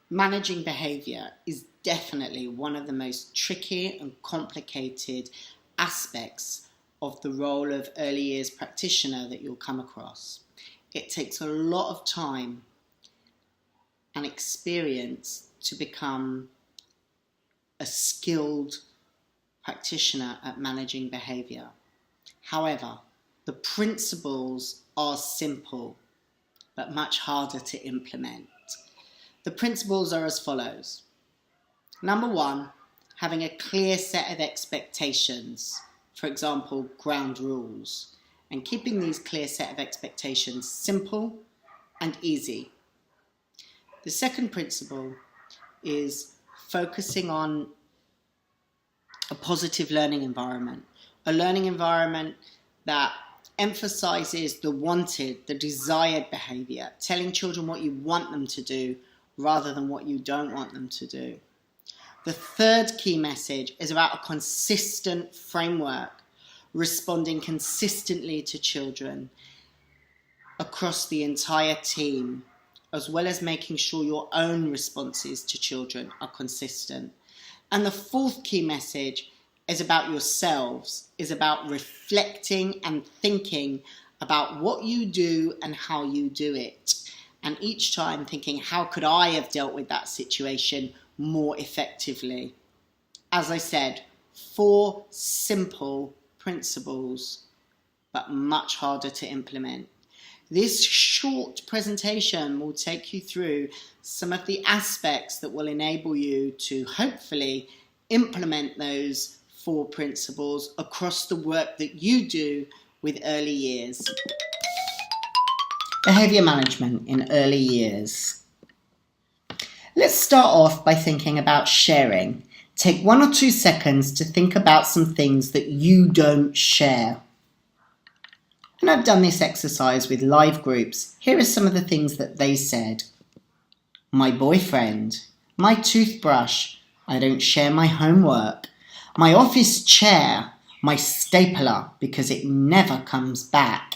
Managing behaviour is definitely one of the most tricky and complicated aspects of the role of early years practitioner that you'll come across. It takes a lot of time and experience to become a skilled practitioner at managing behaviour. However, the principles are simple but much harder to implement. The principles are as follows. Number one, having a clear set of expectations, for example, ground rules, and keeping these clear set of expectations simple and easy. The second principle is focusing on a positive learning environment, a learning environment that emphasizes the wanted, the desired behavior, telling children what you want them to do rather than what you don't want them to do. The third key message is about a consistent framework, responding consistently to children across the entire team, as well as making sure your own responses to children are consistent. And the fourth key message is about yourselves, is about reflecting and thinking about what you do and how you do it. And each time thinking, how could I have dealt with that situation more effectively? As I said, 4 simple principles, but much harder to implement. This short presentation will take you through some of the aspects that will enable you to hopefully implement those 4 principles across the work that you do with early years. Behaviour management in early years. Let's start off by thinking about sharing. Take 1 or 2 seconds to think about some things that you don't share. And I've done this exercise with live groups. Here are some of the things that they said. My boyfriend, my toothbrush, I don't share my homework, my office chair, my stapler because it never comes back,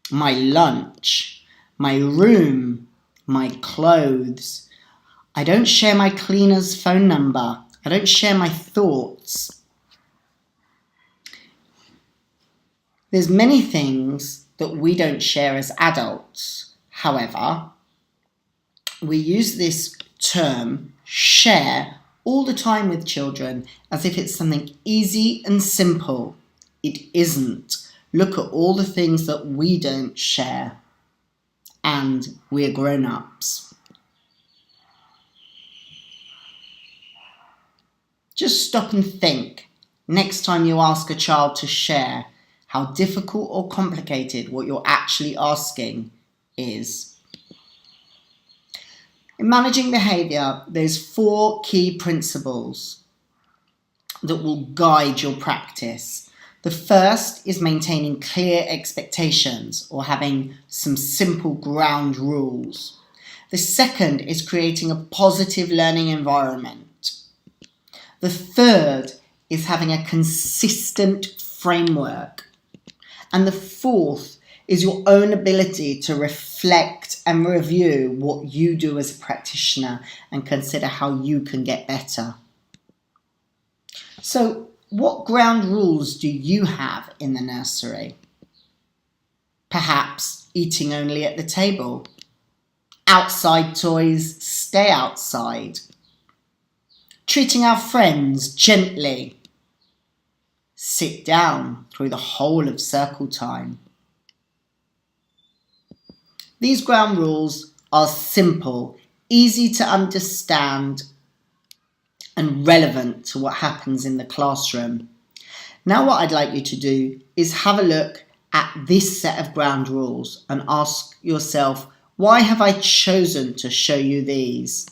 my lunch, my room, my clothes. I don't share my cleaner's phone number. I don't share my thoughts. There's many things that we don't share as adults. However, we use this term, share, all the time with children as if it's something easy and simple. It isn't. Look at all the things that we don't share. And we're grown-ups. Just stop and think. Next time you ask a child to share, how difficult or complicated what you're actually asking is. In managing behaviour, there's 4 key principles that will guide your practice. The first is maintaining clear expectations or having some simple ground rules. The second is creating a positive learning environment. The third is having a consistent framework. And the fourth is your own ability to reflect and review what you do as a practitioner and consider how you can get better. So, what ground rules do you have in the nursery? Perhaps eating only at the table. Outside toys, stay outside. Treating our friends gently. Sit down through the whole of circle time. These ground rules are simple, easy to understand, and relevant to what happens in the classroom. Now what I'd like you to do is have a look at this set of ground rules and ask yourself, why have I chosen to show you these?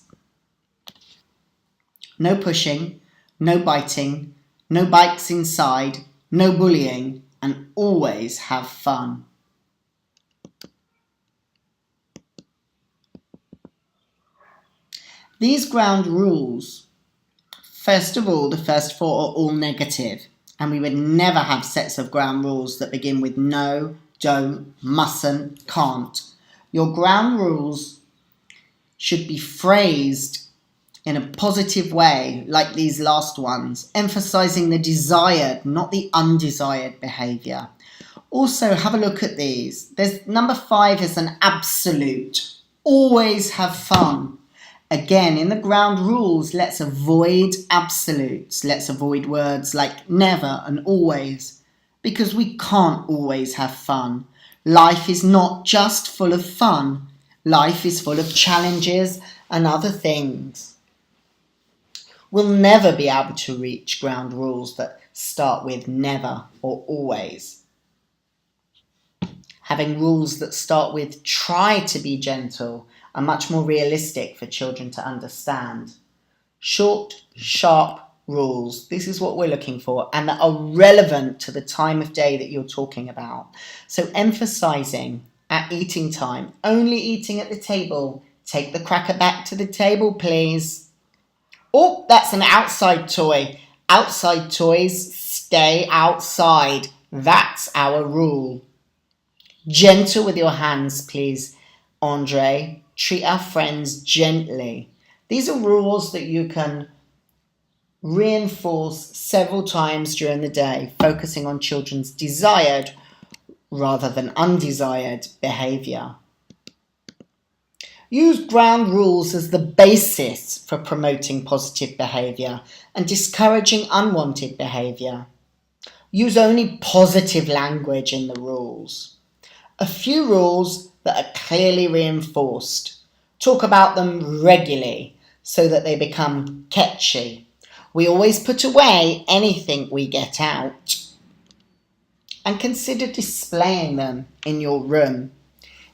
No pushing, no biting, no bikes inside, no bullying, and always have fun. These ground rules, first of all, the first 4 are all negative, and we would never have sets of ground rules that begin with no, don't, mustn't, can't. Your ground rules should be phrased in a positive way, like these last ones, emphasizing the desired, not the undesired behaviour. Also, have a look at these. There's number 5 is an absolute. Always have fun. Again, in the ground rules, let's avoid absolutes. Let's avoid words like never and always, because we can't always have fun. Life is not just full of fun. Life is full of challenges and other things. We'll never be able to reach ground rules that start with never or always. Having rules that start with try to be gentle are much more realistic for children to understand. Short, sharp rules, this is what we're looking for, and that are relevant to the time of day that you're talking about. So emphasizing at eating time, only eating at the table. Take the cracker back to the table, please. Oh, that's an outside toy. Outside toys stay outside. That's our rule. Gentle with your hands, please, Andre. Treat our friends gently. These are rules that you can reinforce several times during the day, focusing on children's desired rather than undesired behaviour. Use ground rules as the basis for promoting positive behaviour and discouraging unwanted behaviour. Use only positive language in the rules. A few rules that are clearly reinforced. Talk about them regularly so that they become catchy. We always put away anything we get out. And consider displaying them in your room.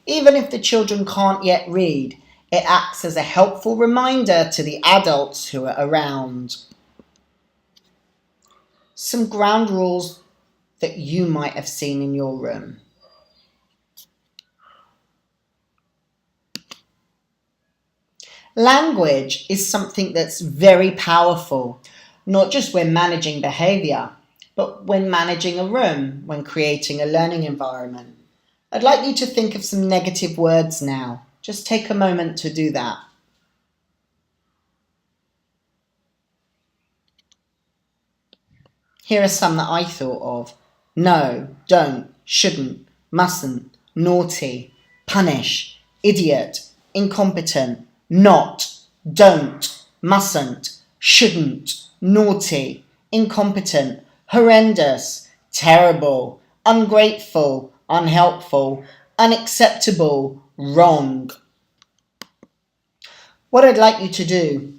Even if the children can't yet read, it acts as a helpful reminder to the adults who are around. Some ground rules that you might have seen in your room. Language is something that's very powerful, not just when managing behaviour, but when managing a room, when creating a learning environment. I'd like you to think of some negative words now. Just take a moment to do that. Here are some that I thought of. No, don't, shouldn't, mustn't, naughty, punish, idiot, incompetent, not, don't, mustn't, shouldn't, naughty, incompetent, horrendous, terrible, ungrateful, unhelpful, unacceptable, wrong. What I'd like you to do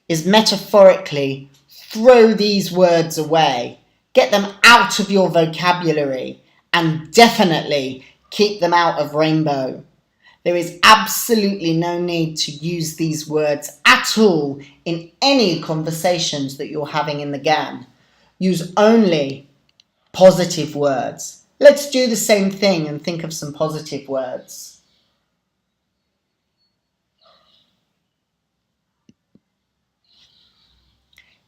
is metaphorically throw these words away, get them out of your vocabulary, and definitely keep them out of Rainbow. There is absolutely no need to use these words at all in any conversations that you're having in the GAN. Use only positive words. Let's do the same thing and think of some positive words.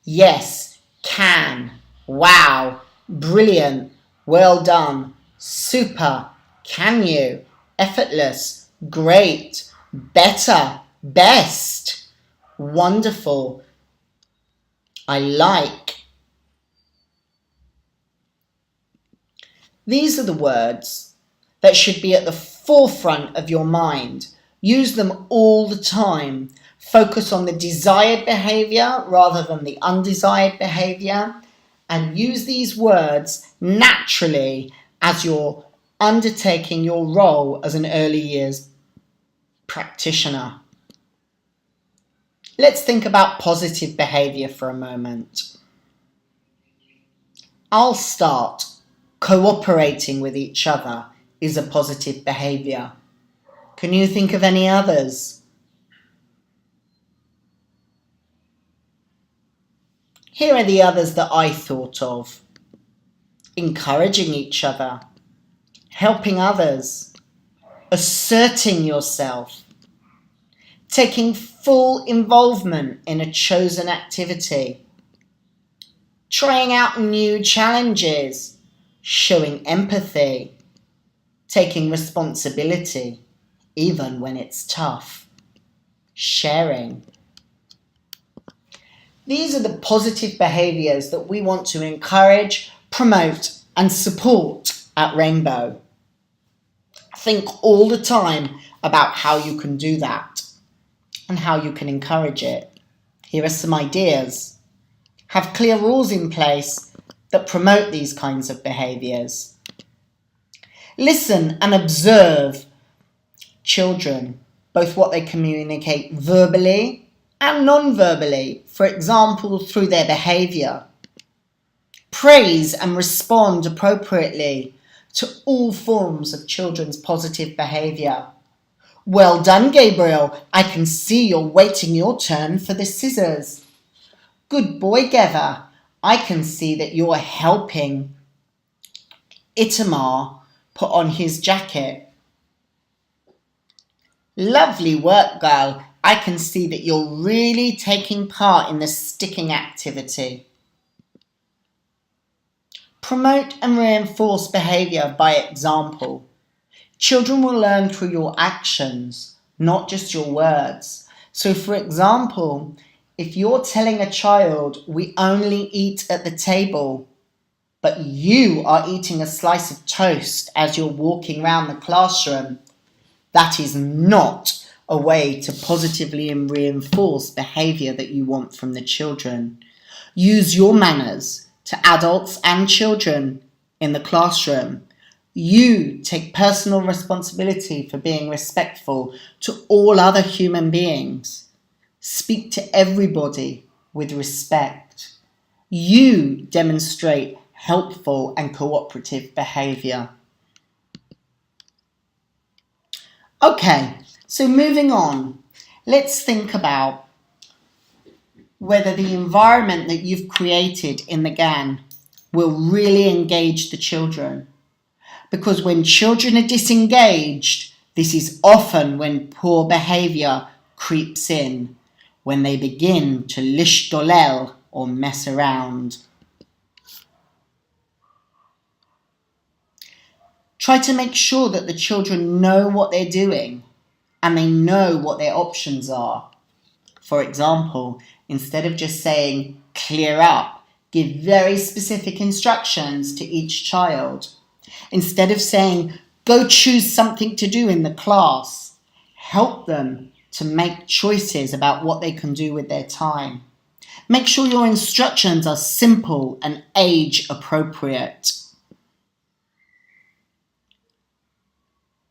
Yes, can, wow, brilliant, well done, super, can you, effortless, great, better, best, wonderful, I like. These are the words that should be at the forefront of your mind. Use them all the time. Focus on the desired behaviour rather than the undesired behaviour, and use these words naturally as you're undertaking your role as an early years practitioner. Let's think about positive behaviour for a moment. I'll start. Cooperating with each other is a positive behaviour. Can you think of any others? Here are the others that I thought of. Encouraging each other, helping others, asserting yourself, taking full involvement in a chosen activity, trying out new challenges, showing empathy, taking responsibility, even when it's tough. sharing. These are the positive behaviours that we want to encourage, promote and support at Rainbow. Think all the time about how you can do that and how you can encourage it. Here are some ideas. Have clear rules in place that promote these kinds of behaviours. Listen and observe children, both what they communicate verbally and non-verbally, for example, through their behaviour. Praise and respond appropriately to all forms of children's positive behaviour. Well done, Gabriel. I can see you're waiting your turn for the scissors. Good boy, Geva. I can see that you're helping Itamar put on his jacket. Lovely work, girl. I can see that you're really taking part in the sticking activity. Promote and reinforce behaviour by example. Children will learn through your actions, not just your words. So, for example, if you're telling a child, we only eat at the table, but you are eating a slice of toast as you're walking around the classroom, that is not a way to positively reinforce behaviour that you want from the children. Use your manners to adults and children in the classroom. You take personal responsibility for being respectful to all other human beings. Speak to everybody with respect. You demonstrate helpful and cooperative behaviour. Okay, so moving on, let's think about whether the environment that you've created in the GAN will really engage the children. Because when children are disengaged, this is often when poor behaviour creeps in, when they begin to lishtolel or mess around. Try to make sure that the children know what they're doing and they know what their options are. For example, instead of just saying, clear up, give very specific instructions to each child. Instead of saying, go choose something to do in the class, help them to make choices about what they can do with their time. Make sure your instructions are simple and age appropriate.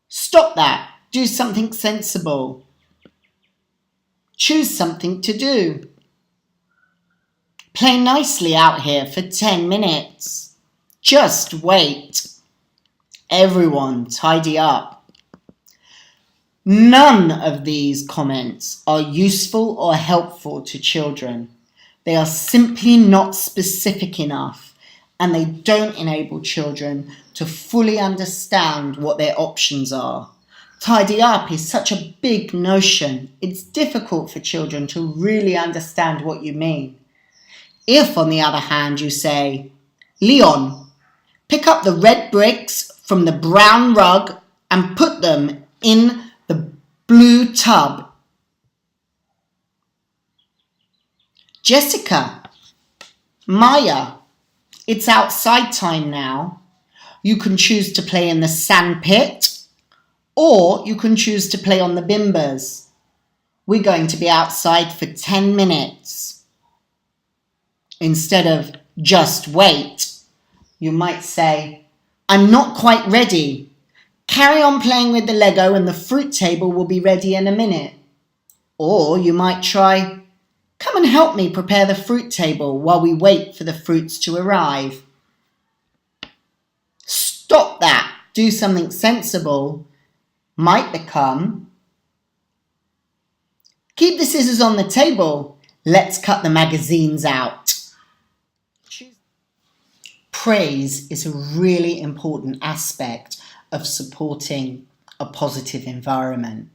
Stop that. Do something sensible. Choose something to do. Play nicely out here for 10 minutes. Just wait. Everyone, tidy up. None of these comments are useful or helpful to children. They are simply not specific enough, and they don't enable children to fully understand what their options are. Tidy up is such a big notion. It's difficult for children to really understand what you mean. If, on the other hand, you say, Leon, pick up the red bricks from the brown rug and put them in the blue tub. Jessica, Maya, it's outside time now. You can choose to play in the sand pit, or you can choose to play on the bimbers. We're going to be outside for 10 minutes. Instead of just wait, you might say, I'm not quite ready. Carry on playing with the Lego and the fruit table will be ready in a minute. Or you might try, come and help me prepare the fruit table while we wait for the fruits to arrive. Stop that. Do something sensible. Might become, keep the scissors on the table. Let's cut the magazines out. Praise is a really important aspect of supporting a positive environment.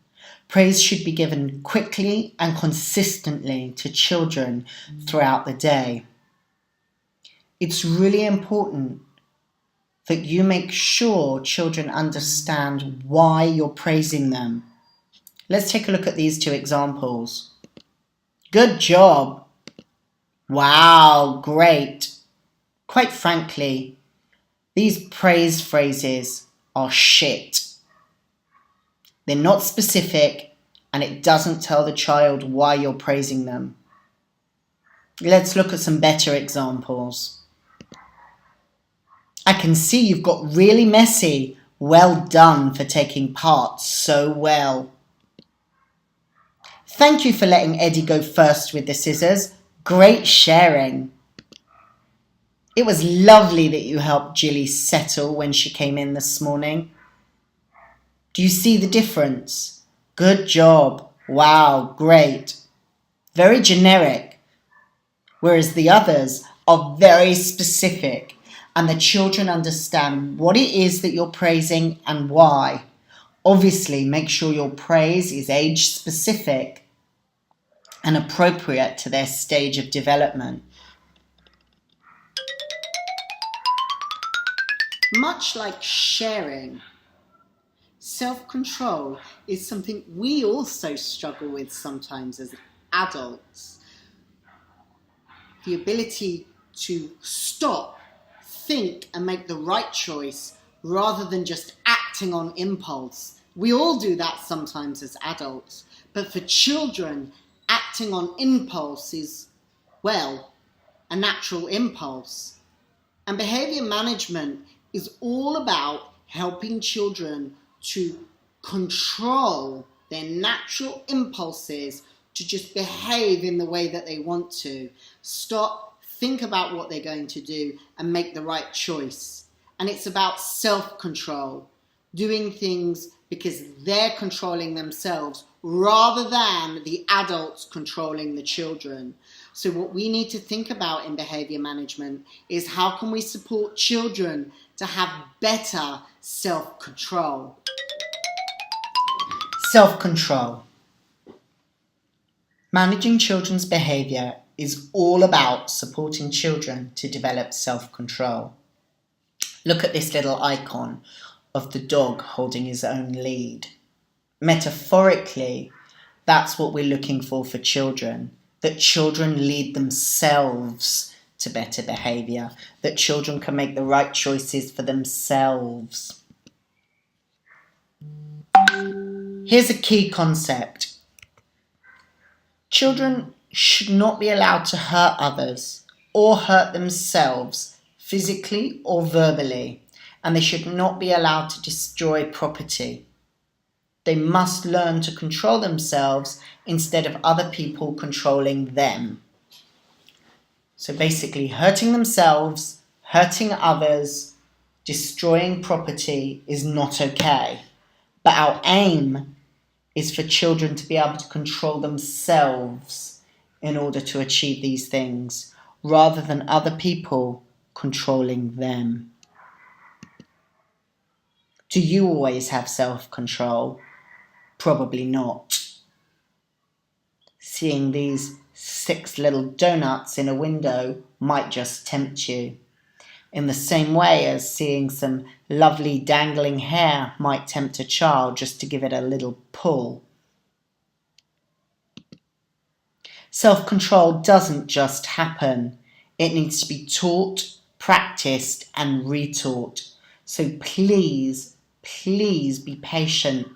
Praise should be given quickly and consistently to children throughout the day. It's really important that you make sure children understand why you're praising them Let's take a look at these two examples. Good job. Wow, great. Quite frankly, these praise phrases are shit. They're not specific and it doesn't tell the child why you're praising them. Let's look at some better examples. I can see you've got really messy. Well done for taking part so well. Thank you for letting Eddie go first with the scissors. Great sharing. It was lovely that you helped Jilly settle when she came in this morning. Do you see the difference? Good job. Wow, great. Very generic. Whereas the others are very specific and the children understand what it is that you're praising and why. Obviously, make sure your praise is age specific and appropriate to their stage of development. Much like sharing, self-control is something we also struggle with sometimes as adults. The ability to stop, think and make the right choice rather than just acting on impulse. We all do that sometimes as adults, but for children, acting on impulse is, well, a natural impulse. And behaviour management is all about helping children to control their natural impulses to just behave in the way that they want to. Stop, think about what they're going to do and make the right choice. And it's about self-control, doing things because they're controlling themselves rather than the adults controlling the children. So what we need to think about in behaviour management is how can we support children to have better self-control. Self-control. Managing children's behaviour is all about supporting children to develop self-control. Look at this little icon of the dog holding his own lead. Metaphorically, that's what we're looking for children, that children lead themselves to better behaviour, that children can make the right choices for themselves. Here's a key concept. Children should not be allowed to hurt others or hurt themselves physically or verbally, and they should not be allowed to destroy property. They must learn to control themselves instead of other people controlling them. So basically, hurting themselves, hurting others, destroying property is not okay. But our aim is for children to be able to control themselves in order to achieve these things, rather than other people controlling them. Do you always have self-control? Probably not. Seeing these 6 little donuts in a window might just tempt you. In the same way as seeing some lovely dangling hair might tempt a child just to give it a little pull. Self-control doesn't just happen. It needs to be taught, practiced and retaught. So please be patient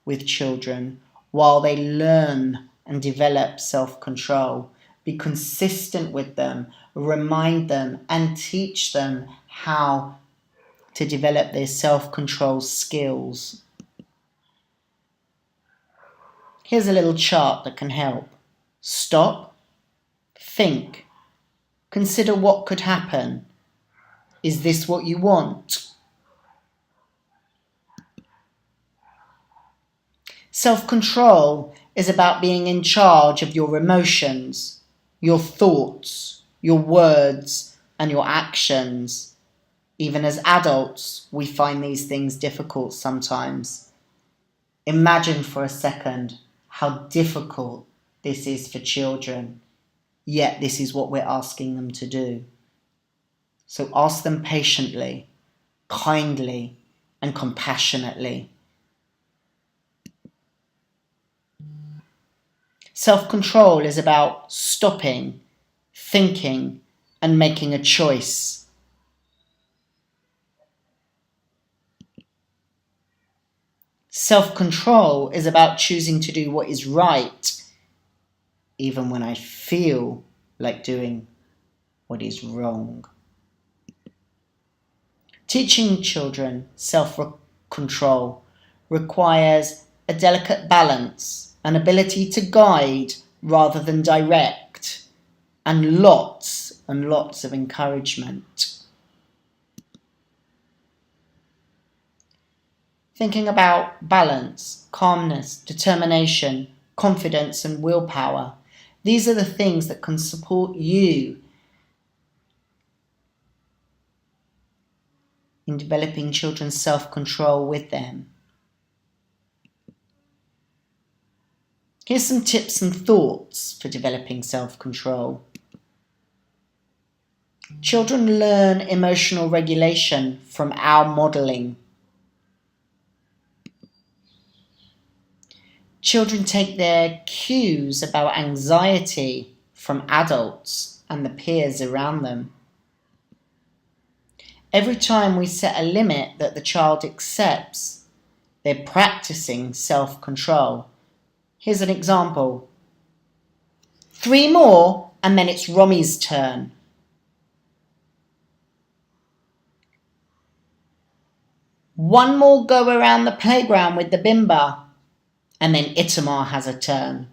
with children while they learn and develop self-control. Be consistent with them, remind them and teach them how to develop their self-control skills. Here's a little chart that can help. Stop, think, consider what could happen. Is this what you want? Self-control is about being in charge of your emotions, your thoughts, your words, and your actions. Even as adults, we find these things difficult sometimes. Imagine for a second how difficult this is for children, yet this is what we're asking them to do. So ask them patiently, kindly, and compassionately. Self-control is about stopping, thinking, and making a choice. Self-control is about choosing to do what is right, even when I feel like doing what is wrong. Teaching children self-control requires a delicate balance, an ability to guide rather than direct, and lots of encouragement. Thinking about balance, calmness, determination, confidence, and willpower. These are the things that can support you in developing children's self-control with them. Here's some tips and thoughts for developing self-control. Children learn emotional regulation from our modelling. Children take their cues about anxiety from adults and the peers around them. Every time we set a limit that the child accepts, they're practicing self-control. Here's an example. 3 more and then it's Romy's turn. One more go around the playground with the bimba and then Itamar has a turn.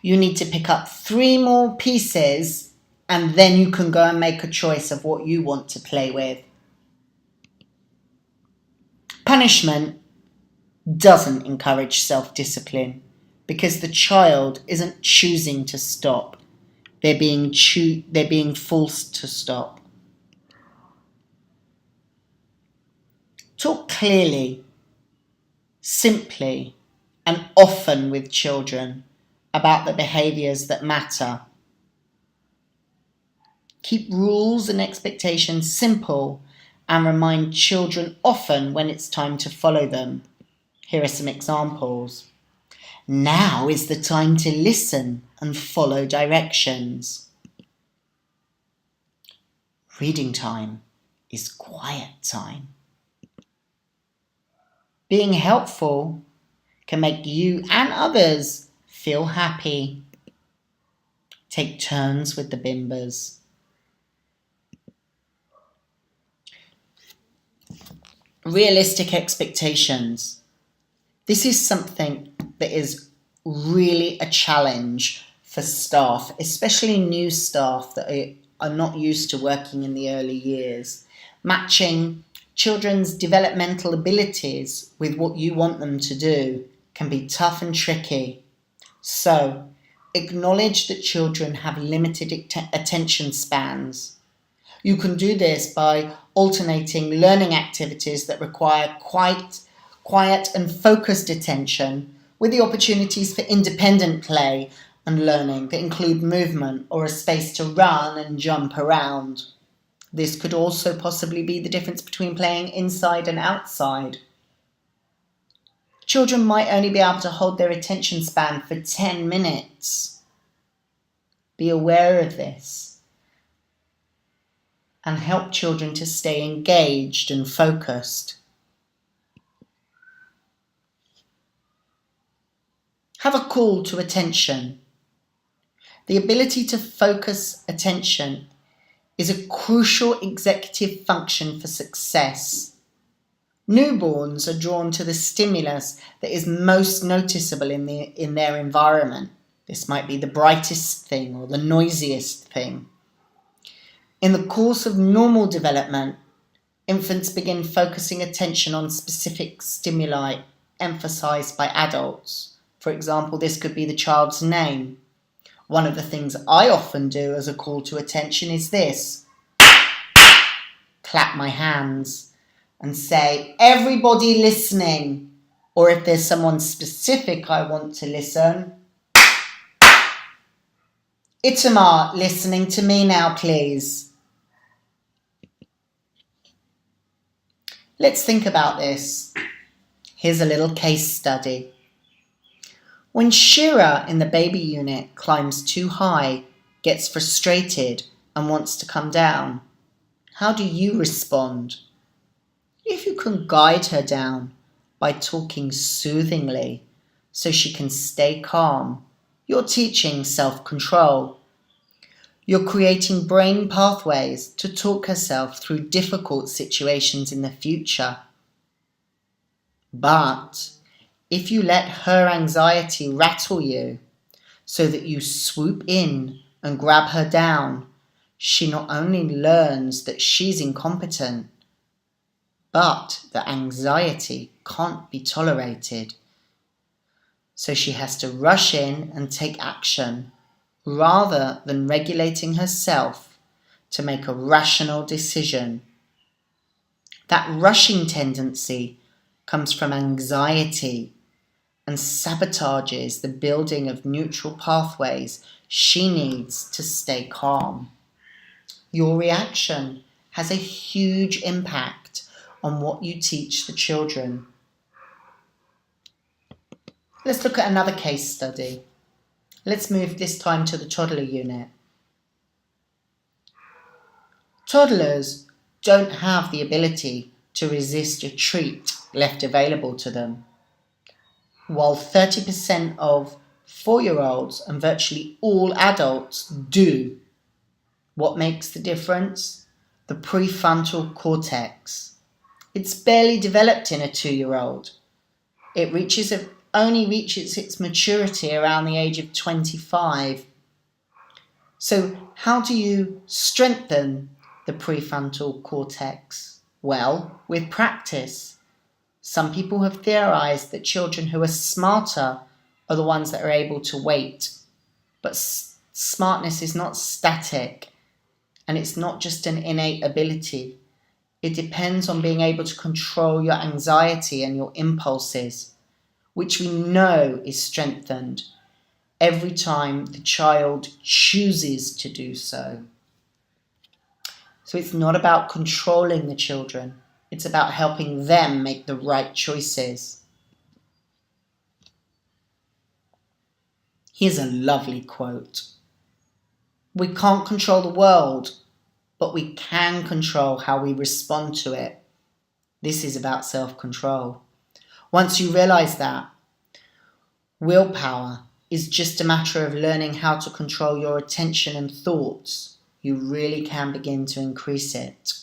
You need to pick up 3 more pieces and then you can go and make a choice of what you want to play with. Punishment doesn't encourage self-discipline because the child isn't choosing to stop. They're being forced to stop. Talk clearly, simply, and often with children about the behaviours that matter. Keep rules and expectations simple and remind children often when it's time to follow them. Here are some examples. Now is the time to listen and follow directions. Reading time is quiet time. Being helpful can make you and others feel happy. Take turns with the bimbas. Realistic expectations. This is something that is really a challenge for staff, especially new staff that are not used to working in the early years. Matching children's developmental abilities with what you want them to do can be tough and tricky. So, acknowledge that children have limited attention spans. You can do this by alternating learning activities that require quiet and focused attention with the opportunities for independent play and learning that include movement or a space to run and jump around. This could also possibly be the difference between playing inside and outside. Children might only be able to hold their attention span for 10 minutes. Be aware of this and help children to stay engaged and focused. Have a call to attention. The ability to focus attention is a crucial executive function for success. Newborns are drawn to the stimulus that is most noticeable in their environment. This might be the brightest thing or the noisiest thing. In the course of normal development, infants begin focusing attention on specific stimuli emphasized by adults. For example, this could be the child's name. One of the things I often do as a call to attention is this. Clap my hands and say, everybody listening. Or if there's someone specific I want to listen, Itamar, listening to me now, please. Let's think about this. Here's a little case study. When Shira in the baby unit climbs too high, gets frustrated and wants to come down, how do you respond? If you can guide her down by talking soothingly so she can stay calm, you're teaching self-control. You're creating brain pathways to talk herself through difficult situations in the future. But if you let her anxiety rattle you so that you swoop in and grab her down, she not only learns that she's incompetent, but the anxiety can't be tolerated. So she has to rush in and take action rather than regulating herself to make a rational decision. That rushing tendency comes from anxiety and sabotages the building of neutral pathways she needs to stay calm. Your reaction has a huge impact on what you teach the children. Let's look at another case study. Let's move this time to the toddler unit. Toddlers don't have the ability to resist a treat left available to them, while 30% of 4-year-olds and virtually all adults do. What makes the difference? The prefrontal cortex. It's barely developed in a 2-year-old. It only reaches its maturity around the age of 25. So how do you strengthen the prefrontal cortex? Well, with practice. Some people have theorized that children who are smarter are the ones that are able to wait. But smartness is not static, and it's not just an innate ability. It depends on being able to control your anxiety and your impulses, which we know is strengthened every time the child chooses to do so. So it's not about controlling the children. It's about helping them make the right choices. Here's a lovely quote. We can't control the world, but we can control how we respond to it. This is about self-control. Once you realize that, willpower is just a matter of learning how to control your attention and thoughts. You really can begin to increase it.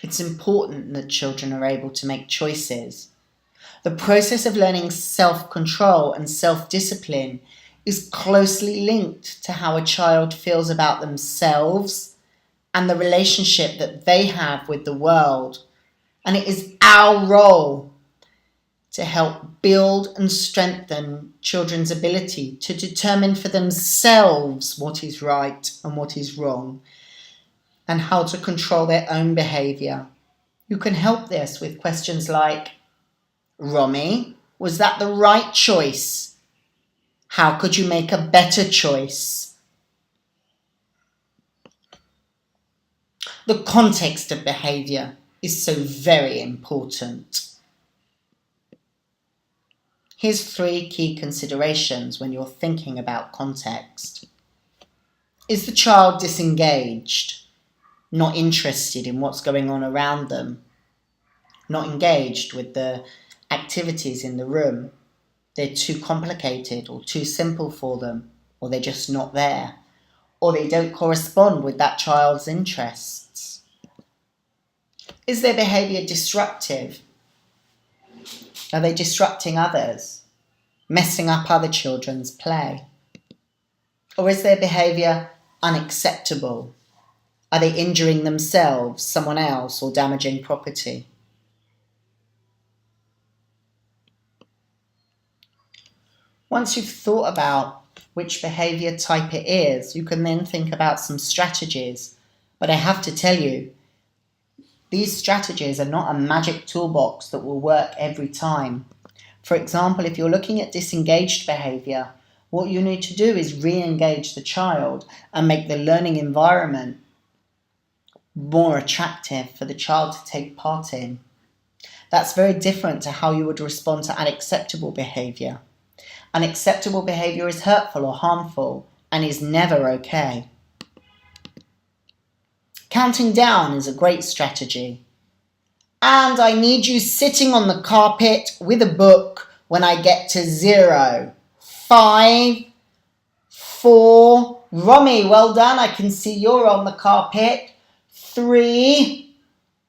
It's important that children are able to make choices. The process of learning self-control and self-discipline is closely linked to how a child feels about themselves and the relationship that they have with the world. And it is our role to help build and strengthen children's ability to determine for themselves what is right and what is wrong, and how to control their own behaviour. You can help this with questions like, Romy, was that the right choice? How could you make a better choice? The context of behaviour is so very important. Here's 3 key considerations when you're thinking about context. Is the child disengaged? Not interested in what's going on around them? Not engaged with the activities in the room? They're too complicated or too simple for them, or they're just not there, or they don't correspond with that child's interests. Is their behaviour disruptive? Are they disrupting others, messing up other children's play? Or is their behaviour unacceptable? Are they injuring themselves, someone else, or damaging property? Once you've thought about which behaviour type it is, you can then think about some strategies. But I have to tell you, these strategies are not a magic toolbox that will work every time. For example, if you're looking at disengaged behaviour, what you need to do is re-engage the child and make the learning environment more attractive for the child to take part in. That's very different to how you would respond to unacceptable behaviour. Unacceptable behaviour is hurtful or harmful and is never okay. Counting down is a great strategy. And I need you sitting on the carpet with a book when I get to 0. 5, 4, Romy, well done. I can see you're on the carpet. 3,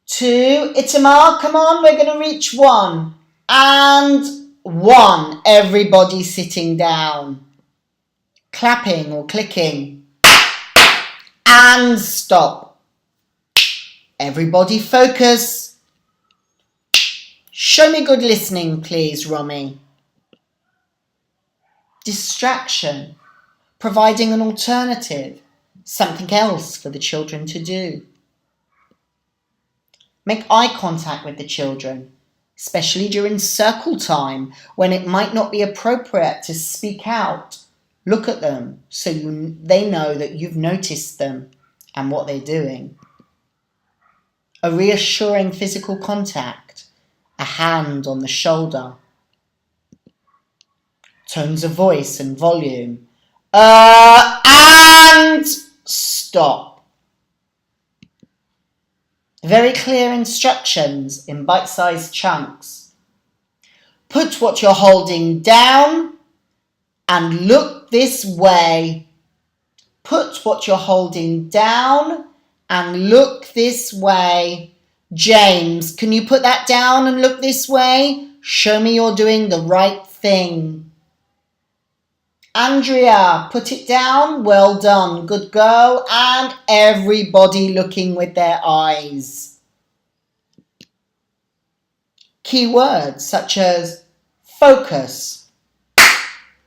2, Itamar, come on, we're going to reach 1. And 1, everybody sitting down. Clapping or clicking. And stop. Everybody focus. Show me good listening, please, Romy. Distraction. Providing an alternative. Something else for the children to do. Make eye contact with the children, especially during circle time when it might not be appropriate to speak out. Look at them so they know that you've noticed them and what they're doing. A reassuring physical contact, a hand on the shoulder. Tones of voice and volume. And stop. Very clear instructions in bite-sized chunks. Put what you're holding down and look this way. Put what you're holding down and look this way. James, can you put that down and look this way? Show me you're doing the right thing. Andrea, put it down. Well done. Good girl. And everybody looking with their eyes. Key words such as focus,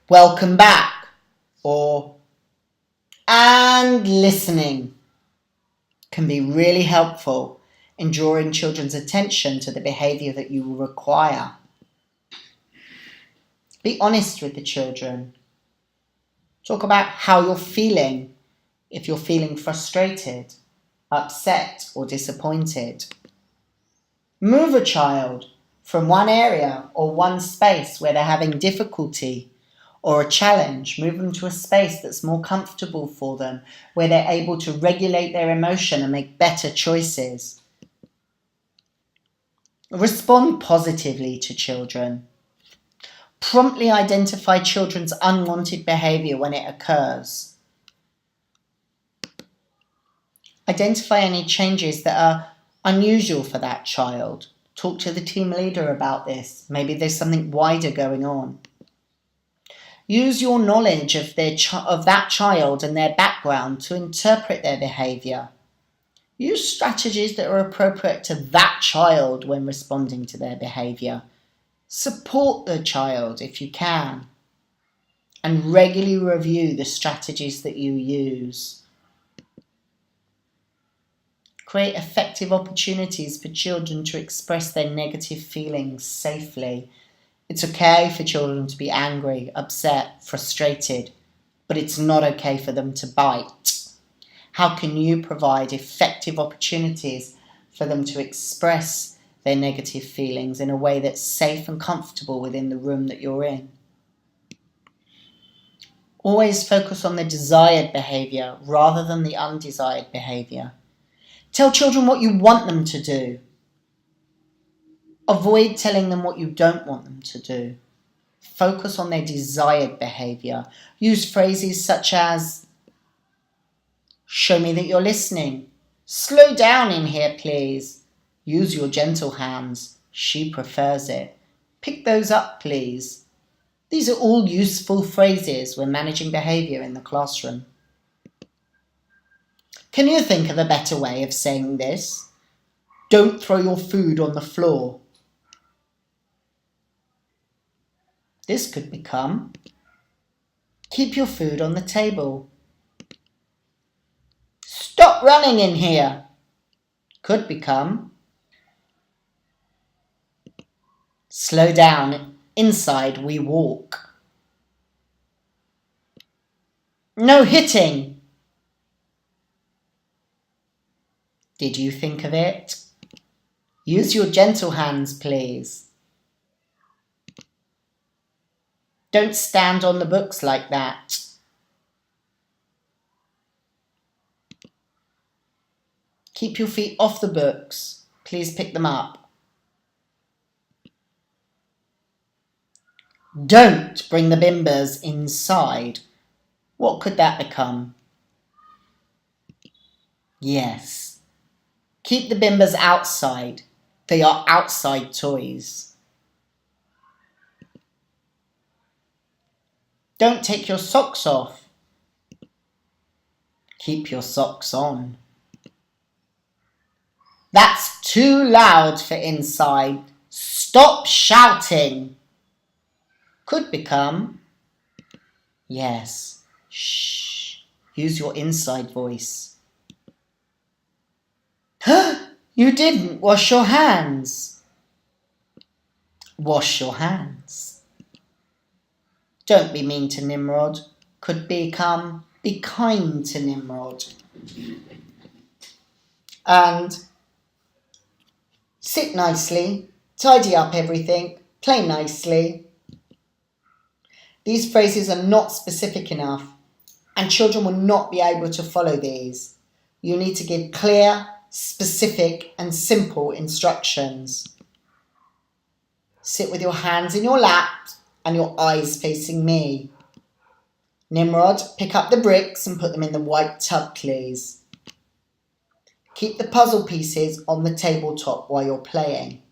welcome back, or and listening can be really helpful in drawing children's attention to the behaviour that you will require. Be honest with the children. Talk about how you're feeling, if you're feeling frustrated, upset or disappointed. Move a child from one area or one space where they're having difficulty or a challenge. Move them to a space that's more comfortable for them, where they're able to regulate their emotion and make better choices. Respond positively to children. Promptly identify children's unwanted behaviour when it occurs. Identify any changes that are unusual for that child. Talk to the team leader about this. Maybe there's something wider going on. Use your knowledge of that child and their background to interpret their behaviour. Use strategies that are appropriate to that child when responding to their behaviour. Support the child if you can. And regularly review the strategies that you use. Create effective opportunities for children to express their negative feelings safely. It's okay for children to be angry, upset, frustrated, but it's not okay for them to bite. How can you provide effective opportunities for them to express their negative feelings in a way that's safe and comfortable within the room that you're in? Always focus on the desired behaviour rather than the undesired behaviour. Tell children what you want them to do. Avoid telling them what you don't want them to do. Focus on their desired behaviour. Use phrases such as, show me that you're listening. Slow down in here, please. Use your gentle hands. She prefers it. Pick those up, please. These are all useful phrases when managing behaviour in the classroom. Can you think of a better way of saying this? Don't throw your food on the floor. This could become, keep your food on the table. Stop running in here. Could become, slow down, inside we walk. No hitting. Did you think of it? Use your gentle hands, please. Don't stand on the books like that. Keep your feet off the books. Please pick them up. Don't bring the bimbers inside. What could that become? Yes. Keep the bimbers outside. They are outside toys. Don't take your socks off. Keep your socks on. That's too loud for inside. Stop shouting. Could become, yes, shh. Use your inside voice. You didn't wash your hands. Wash your hands. Don't be mean to Nimrod. Could become, be kind to Nimrod. And sit nicely, tidy up everything, play nicely. These phrases are not specific enough, and children will not be able to follow these. You need to give clear, specific, and simple instructions. Sit with your hands in your lap and your eyes facing me. Nimrod, pick up the bricks and put them in the white tub, please. Keep the puzzle pieces on the tabletop while you're playing.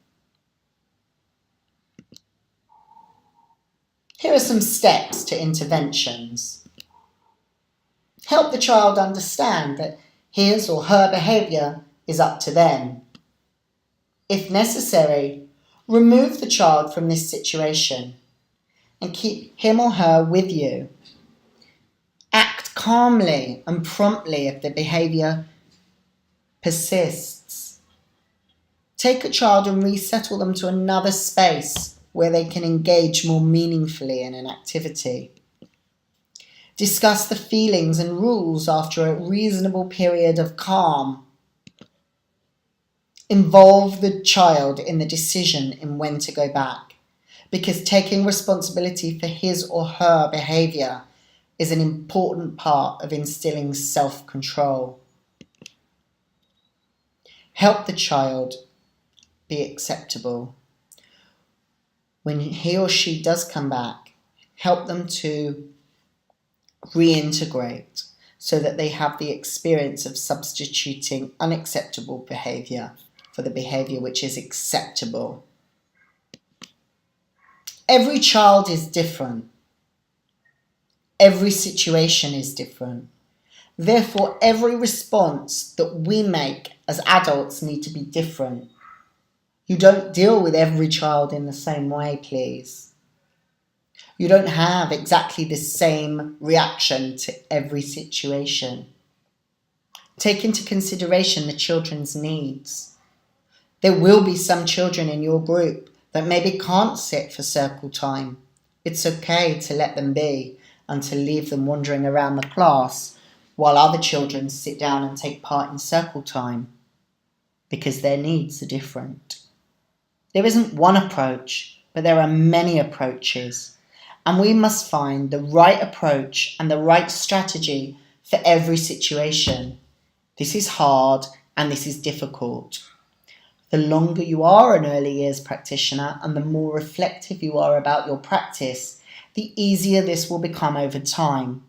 Here are some steps to interventions. Help the child understand that his or her behaviour is up to them. If necessary, remove the child from this situation and keep him or her with you. Act calmly and promptly if the behaviour persists. Take a child and resettle them to another space where they can engage more meaningfully in an activity. Discuss the feelings and rules after a reasonable period of calm. Involve the child in the decision in when to go back, because taking responsibility for his or her behaviour is an important part of instilling self-control. Help the child be acceptable. When he or she does come back, help them to reintegrate so that they have the experience of substituting unacceptable behaviour for the behaviour which is acceptable. Every child is different. Every situation is different. Therefore, every response that we make as adults need to be different. You don't deal with every child in the same way, please. You don't have exactly the same reaction to every situation. Take into consideration the children's needs. There will be some children in your group that maybe can't sit for circle time. It's okay to let them be and to leave them wandering around the class while other children sit down and take part in circle time, because their needs are different. There isn't one approach, but there are many approaches, and we must find the right approach and the right strategy for every situation. This is hard and this is difficult. The longer you are an early years practitioner and the more reflective you are about your practice, the easier this will become over time.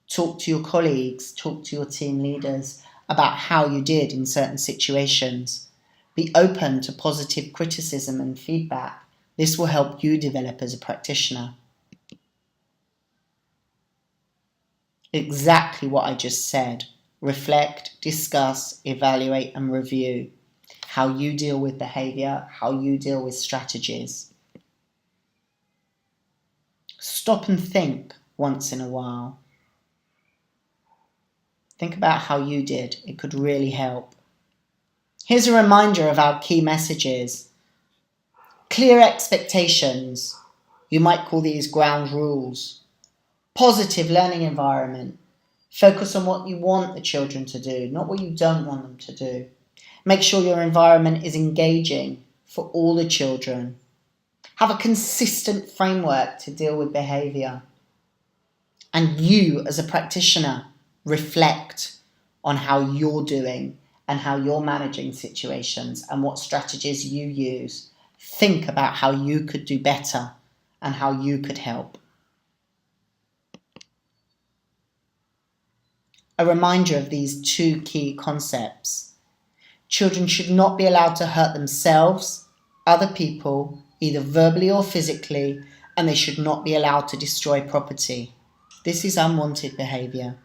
Talk to your colleagues, talk to your team leaders about how you did in certain situations. Be open to positive criticism and feedback. This will help you develop as a practitioner. Exactly what I just said. Reflect, discuss, evaluate and review how you deal with behaviour, how you deal with strategies. Stop and think once in a while. Think about how you did. It could really help. Here's a reminder of our key messages. Clear expectations. You might call these ground rules. Positive learning environment. Focus on what you want the children to do, not what you don't want them to do. Make sure your environment is engaging for all the children. Have a consistent framework to deal with behaviour. And you, as a practitioner, reflect on how you're doing and how you're managing situations and what strategies you use. Think about how you could do better and how you could help. A reminder of these two key concepts. Children should not be allowed to hurt themselves, other people, either verbally or physically, and they should not be allowed to destroy property. This is unwanted behaviour.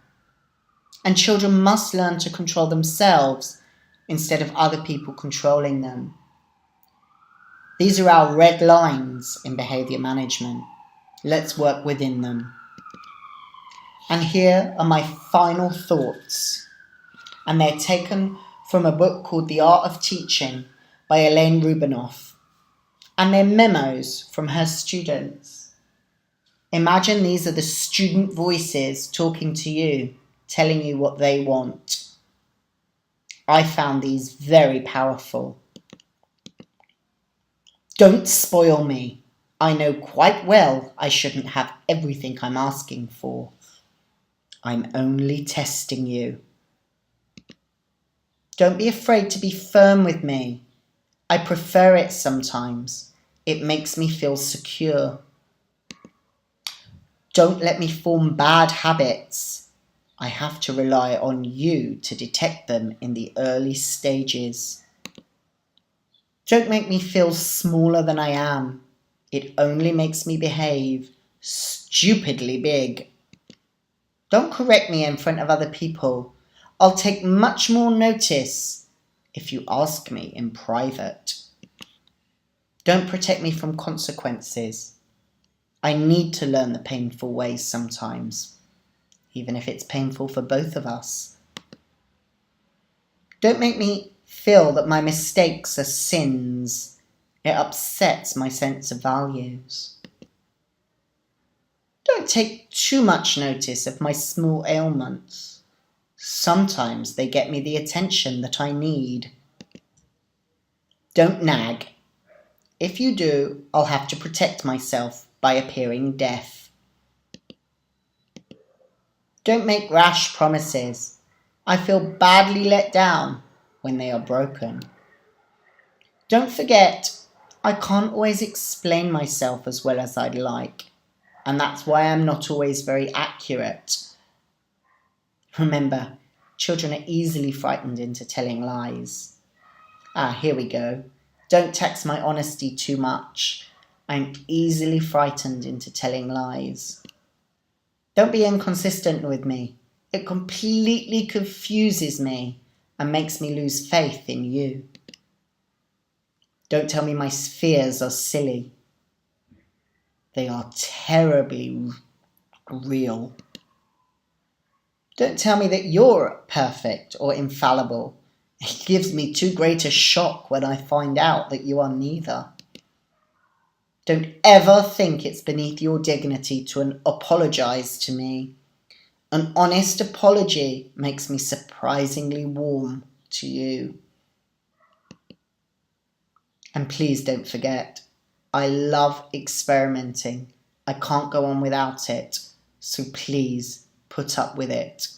And children must learn to control themselves instead of other people controlling them. These are our red lines in behaviour management. Let's work within them. And here are my final thoughts. And they're taken from a book called The Art of Teaching by Elaine Rubinoff. And they're memos from her students. Imagine these are the student voices talking to you, telling you what they want. I found these very powerful. Don't spoil me. I know quite well I shouldn't have everything I'm asking for. I'm only testing you. Don't be afraid to be firm with me. I prefer it sometimes. It makes me feel secure. Don't let me form bad habits. I have to rely on you to detect them in the early stages. Don't make me feel smaller than I am. It only makes me behave stupidly big. Don't correct me in front of other people. I'll take much more notice if you ask me in private. Don't protect me from consequences. I need to learn the painful ways sometimes, even if it's painful for both of us. Don't make me feel that my mistakes are sins. It upsets my sense of values. Don't take too much notice of my small ailments. Sometimes they get me the attention that I need. Don't nag. If you do, I'll have to protect myself by appearing deaf. Don't make rash promises. I feel badly let down when they are broken. Don't forget, I can't always explain myself as well as I'd like, and that's why I'm not always very accurate. Remember, children are easily frightened into telling lies. Here we go. Don't tax my honesty too much. I'm easily frightened into telling lies. Don't be inconsistent with me. It completely confuses me and makes me lose faith in you. Don't tell me my fears are silly. They are terribly real. Don't tell me that you're perfect or infallible. It gives me too great a shock when I find out that you are neither. Don't ever think it's beneath your dignity to apologize to me. An honest apology makes me surprisingly warm to you. And please don't forget, I love experimenting. I can't go on without it, so please put up with it.